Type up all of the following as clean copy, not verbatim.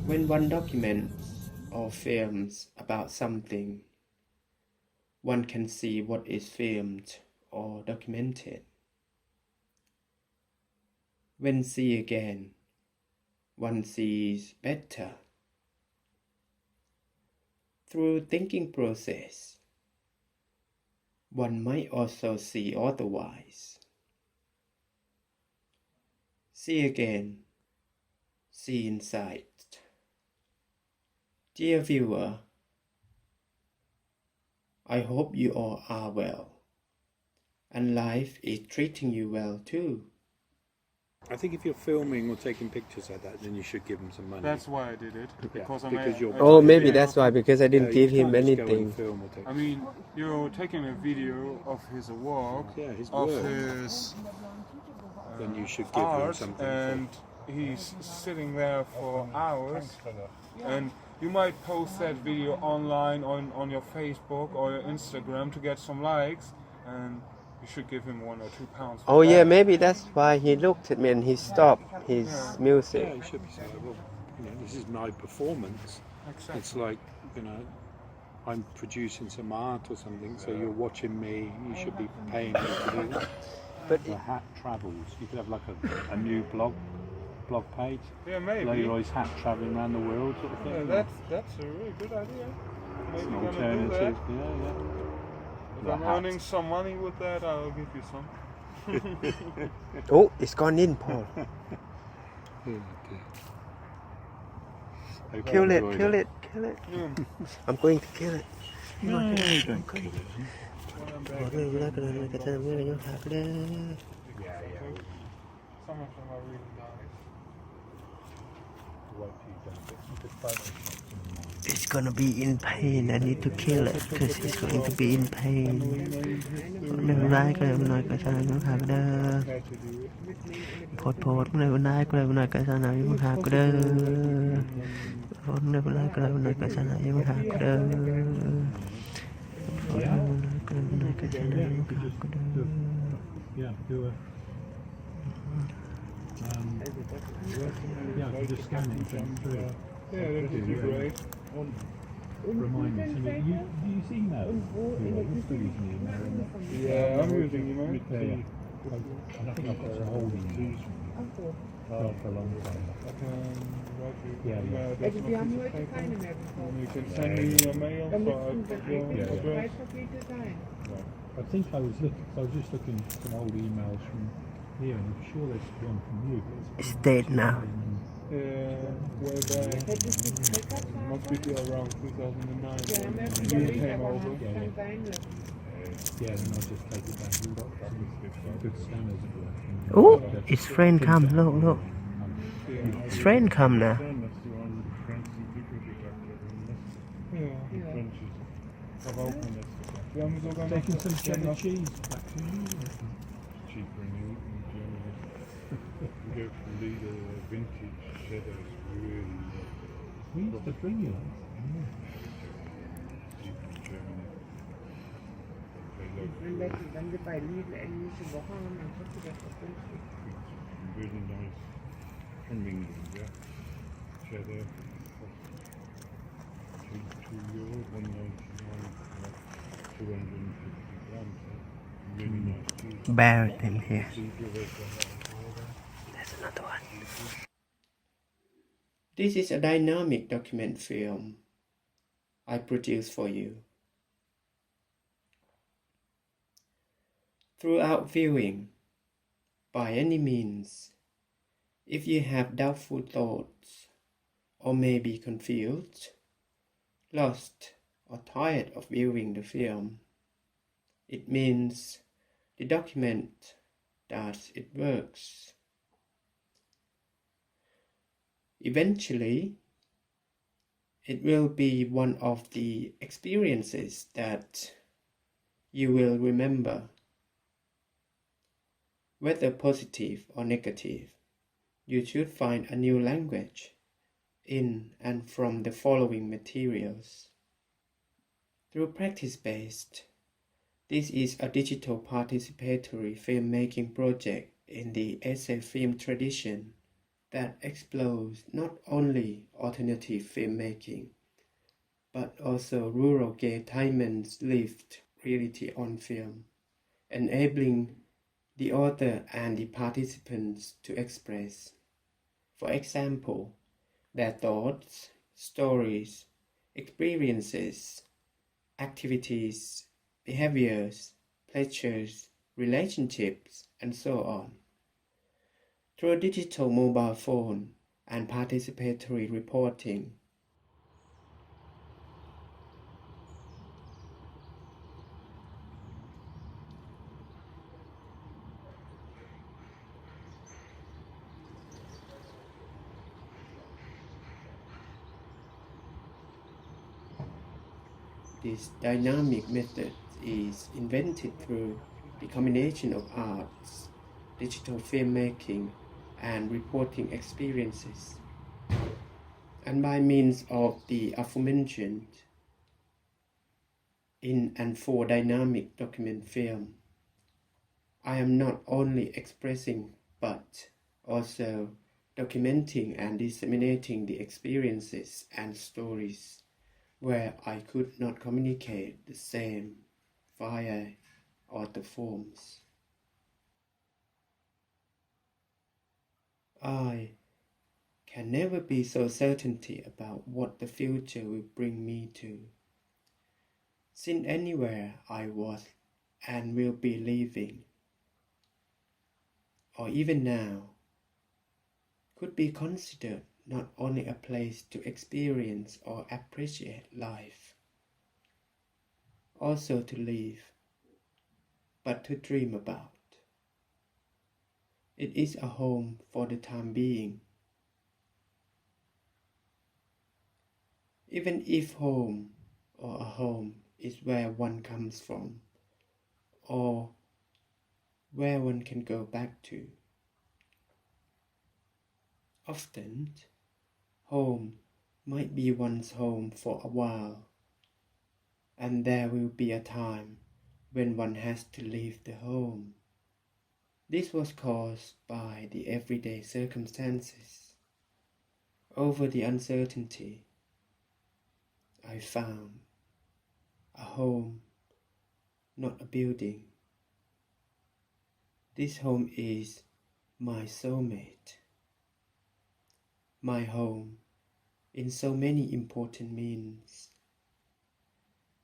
When one documents or films about something, one can see what is filmed or documented. When see again, one sees better. Through thinking process, one might also see otherwise. See again, see insight. Dear viewer, I hope you all are well, and life is treating you well too. I think if you're filming or taking pictures like that, then you should give them some money. That's why I did it. Because Oh, maybe that's why, because I didn't give him anything. I mean, you're taking a video of his work, of his then you should give him art, something. and he's sitting there for hours, and you might post that video online on your Facebook or your Instagram to get some likes, and you should give him £1 or £2. Oh yeah, maybe that's why he looked at me and he stopped his music. Yeah, you should be saying, well, this is my performance. Exactly. It's like, I'm producing some art or something, so you're watching me, you should be paying me to do that. But the hat travels. You could have like a new blog page. Yeah, maybe. Leroy's hat traveling around the world sort of thing. Yeah, that's a really good idea. Maybe an gonna alternative. do that. If I'm earning some money with that, I'll give you some. Oh, it's gone in, Paul. Kill it. I'm going to kill it. No, don't kill it. Some of them are really nice. It's gonna be in pain. I need to kill it because it's going to be in pain. Yeah, do a. Yeah, I can just scan it and send through. Yeah, that would be great. Remind me. Do you see email? You're still using email. Yeah, I'm using email. I think I've got some old emails for a long time. I can write you Yeah. that's Wir haben not heute paper. keine mehr bekommen. You can send me a mail, Da so müssten I've dann got your eigentlich noch address. 2 Pakete sein. I think I was just looking at some old emails from here, and I'm sure there's one from you. But It's dead now. Way back. Hättest du Packard Must be around 2009 Wir haben when erst you überlegt, came aber over. haben es dann sein lassen. yeah, then I'll just take it back. We've got some good scanners at work. Oh, his friend come. Look. His friend come now. Ja. Aber auch nicht. Wir haben sogar noch Taking some das cheddar noch- cheese back to you. Cheaper in Germany. We go for leader vintage cheddar is really We used to bring you that. cheap in Germany. They love Wenn wir bei Lidl englische Woche haben, dann kriegst du das auch günstig. really nice from England, yeah. Cheddar costs €2, €1.99, 250 grams. Really nice cheese. Bear it in here. Cheaper than There's another one. This is a dynamic document film I produced for you. Throughout viewing, by any means, if you have doubtful thoughts, or may be confused, lost, or tired of viewing the film, it means the document that it works. Eventually, it will be one of the experiences that you will remember. Whether positive or negative, you should find a new language in and from the following materials. Through practice-based, this is a digital participatory filmmaking project in the essay film tradition that explores not only alternative filmmaking, but also rural gay Thaimen's lived reality on film, enabling the author and the participants to express, for example, their thoughts, stories, experiences, activities, behaviors, pleasures, relationships, and so on, through a digital mobile phone and participatory reporting. This dynamic method is invented through the combination of arts, digital filmmaking, and reporting experiences, and by means of the aforementioned in and for dynamic document film, I am not only expressing but also documenting and disseminating the experiences and stories where I could not communicate the same via other forms. I can never be so certain about what the future will bring me to, since anywhere I was and will be living, or even now, could be considered not only a place to experience or appreciate life, also to live, but to dream about. It is a home for the time being. Even if home or a home is where one comes from, or where one can go back to. Often, home might be one's home for a while, and there will be a time when one has to leave the home. This was caused by the everyday circumstances. Over the uncertainty, I found a home, not a building. This home is my soulmate, my home in so many important means,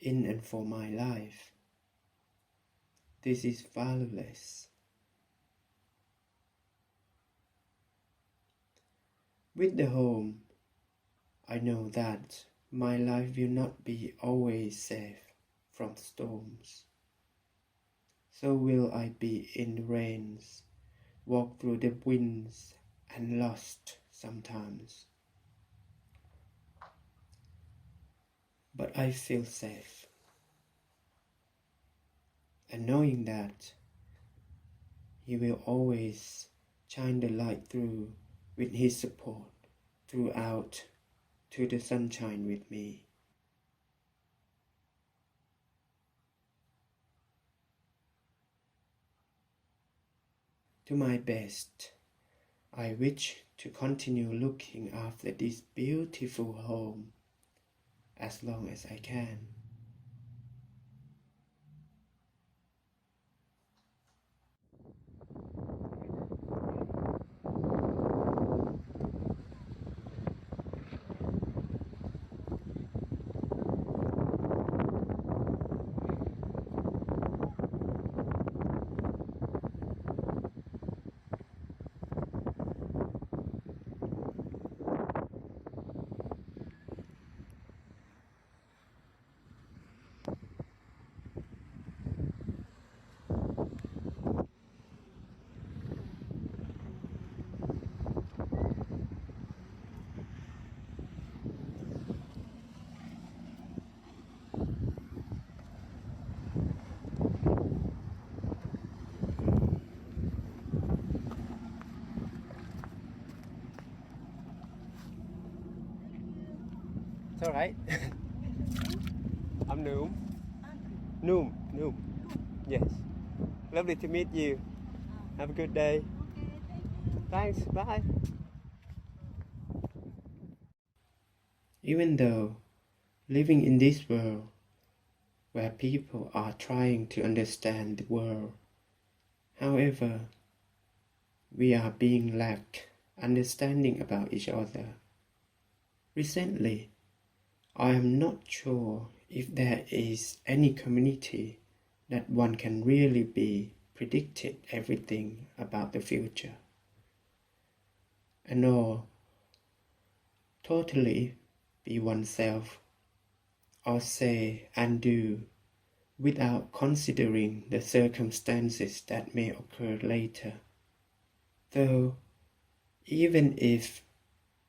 in and for my life. This is valueless. With the home, I know that my life will not be always safe from storms. So will I be in the rains, walk through the winds, and lost sometimes. But I feel safe. And knowing that He will always shine the light through with His support throughout to the sunshine with me. To my best, I wish to continue looking after this beautiful home as long as I can. It's alright. I'm Noom. Noom. Yes. Lovely to meet you. Have a good day. Thanks. Bye. Even though living in this world where people are trying to understand the world, however, we are being lack understanding about each other. Recently, I am not sure if there is any community that one can really be predicted everything about the future and or totally be oneself or say and do without considering the circumstances that may occur later. Though, even if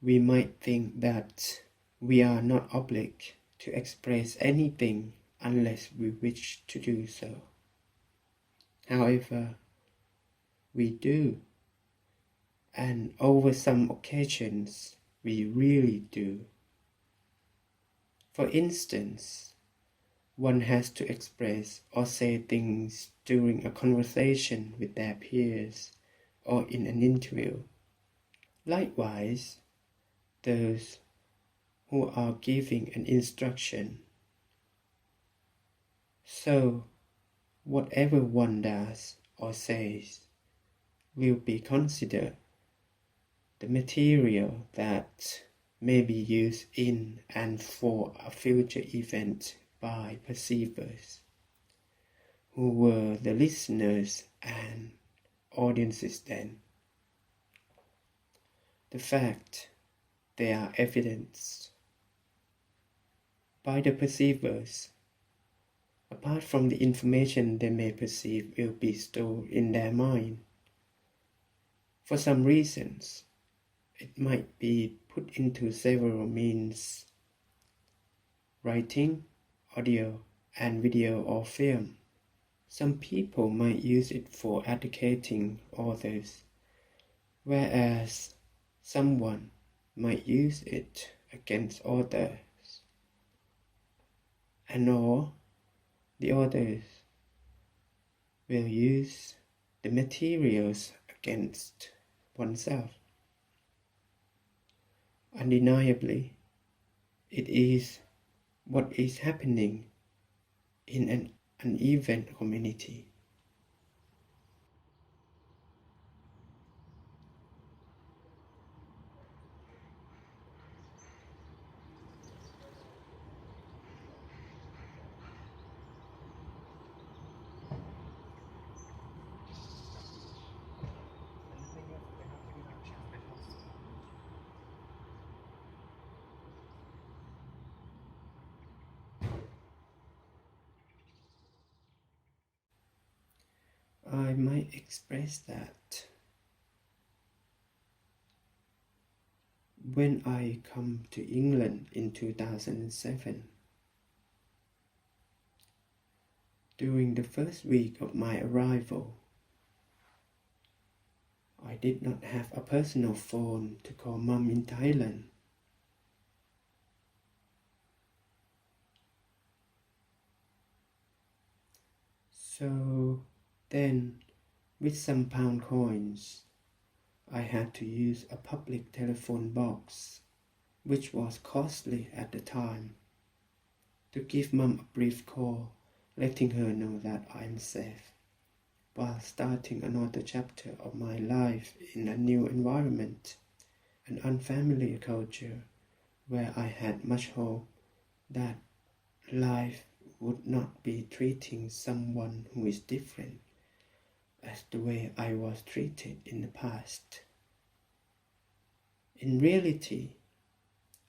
we might think that we are not obliged to express anything unless we wish to do so. However, we do, and over some occasions we really do. For instance, one has to express or say things during a conversation with their peers or in an interview. Likewise, those who are giving an instruction. So, whatever one does or says will be considered the material that may be used in and for a future event by perceivers, who were the listeners and audiences then. The fact they are evidenced by the perceivers, apart from the information they may perceive will be stored in their mind. For some reasons, it might be put into several means: writing, audio, and video or film. Some people might use it for educating others, whereas someone might use it against others, and or the others will use the materials against oneself. Undeniably, it is what is happening in an uneven community. I might express that when I come to England in 2007. During the first week of my arrival, I did not have a personal phone to call Mum in Thailand. So then, with some pound coins, I had to use a public telephone box, which was costly at the time, to give Mum a brief call, letting her know that I'm safe, while starting another chapter of my life in a new environment, an unfamiliar culture, where I had much hope that life would not be treating someone who is different as the way I was treated in the past. In reality,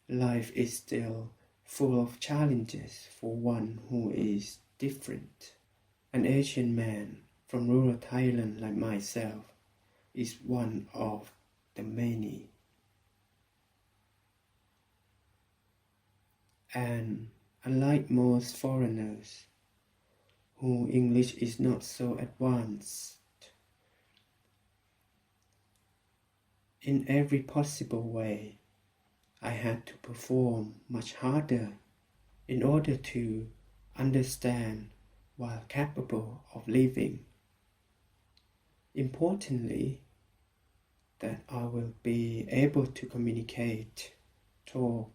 life is still full of challenges for one who is different. An Asian man from rural Thailand like myself is one of the many. And unlike most foreigners, whose English is not so advanced, in every possible way, I had to perform much harder in order to understand while capable of living. Importantly, that I will be able to communicate, talk,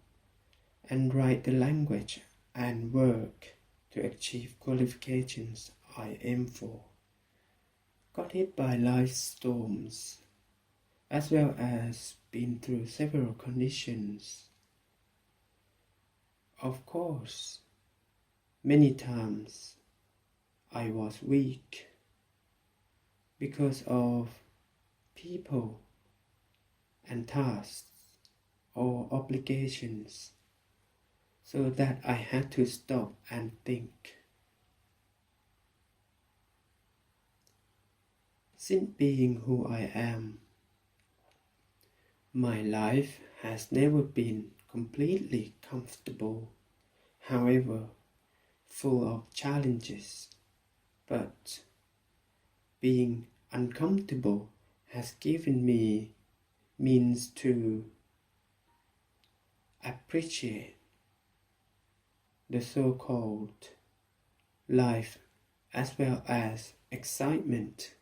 and write the language and work to achieve qualifications I aim for. Got hit by life storms, as well as been through several conditions. Of course, many times I was weak because of people and tasks or obligations, so that I had to stop and think. Since being who I am, my life has never been completely comfortable, however, full of challenges, but being uncomfortable has given me means to appreciate the so-called life as well as excitement.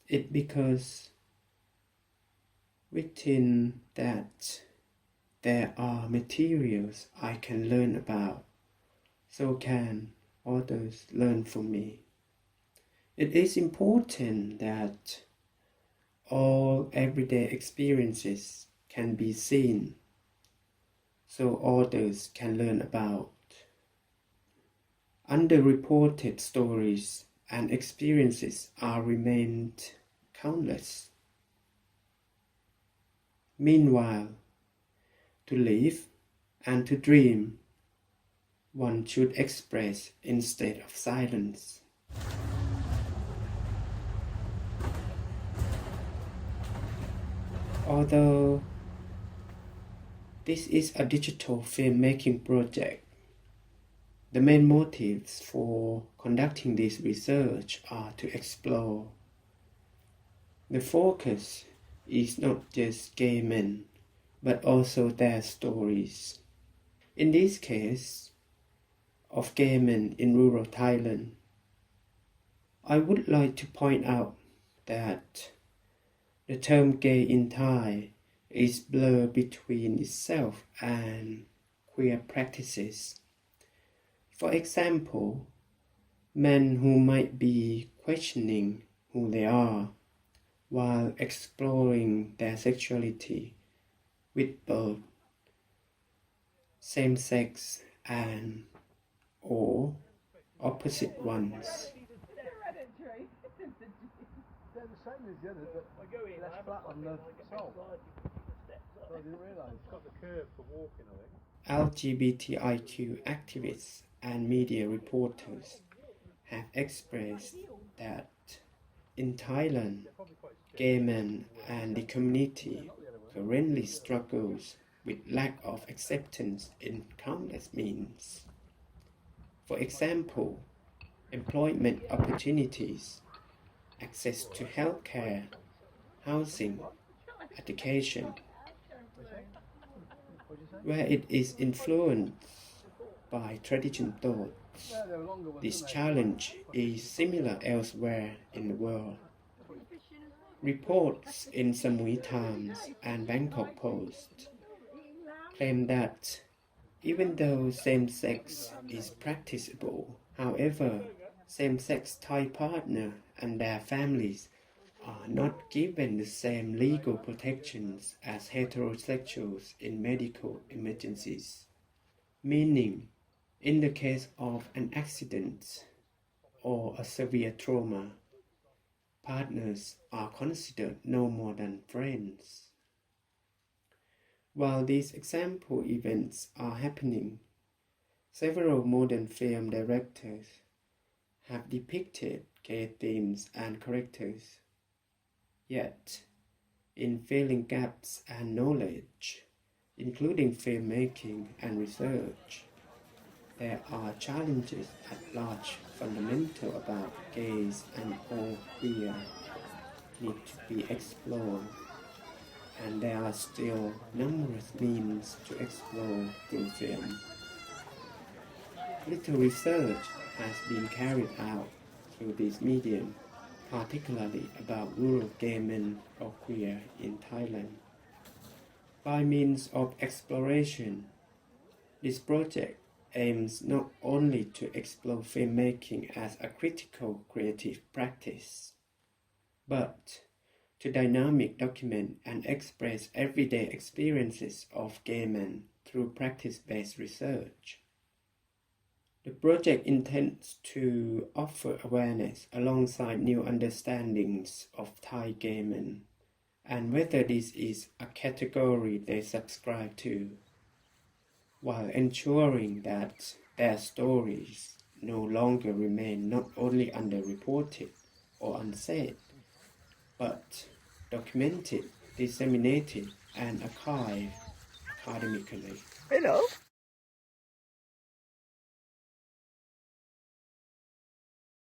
It because within that there are materials I can learn about, so can others learn from me. It is important that all everyday experiences can be seen, so others can learn about. Underreported stories and experiences are remained countless. Meanwhile, to live and to dream, one should express instead of silence. Although this is a digital filmmaking project, the main motives for conducting this research are to explore. The focus is not just gay men, but also their stories. In this case, of gay men in rural Thailand, I would like to point out that the term gay in Thai is blurred between itself and queer practices. For example, men who might be questioning who they are while exploring their sexuality with both same-sex and or opposite ones. They're the same as the others, but less flat on the sole. So I didn't realise. It's got the curve for walking, I think. LGBTIQ activists and media reporters have expressed that in Thailand, gay men and the community currently struggles with lack of acceptance in countless means. For example, employment opportunities, access to healthcare, housing, education, where it is influenced by traditional thoughts. This challenge is similar elsewhere in the world. Reports in Samui Times and Bangkok Post claim that even though same-sex is practicable, however, same-sex Thai partner and their families are not given the same legal protections as heterosexuals in medical emergencies. Meaning, in the case of an accident or a severe trauma, partners are considered no more than friends. While these example events are happening, several modern film directors have depicted gay themes and characters. Yet, in filling gaps and knowledge, including filmmaking and research, there are challenges at large fundamental about gays and all queer need to be explored, and there are still numerous means to explore through film. Little research has been carried out through this medium, particularly about rural gay men or queer in Thailand. By means of exploration, this project aims not only to explore filmmaking as a critical creative practice, but to dynamic document and express everyday experiences of gaymen through practice-based research. The project intends to offer awareness alongside new understandings of Thai gaymen, and whether this is a category they subscribe to, while ensuring that their stories no longer remain not only underreported or unsaid, but documented, disseminated, and archived academically. Hello.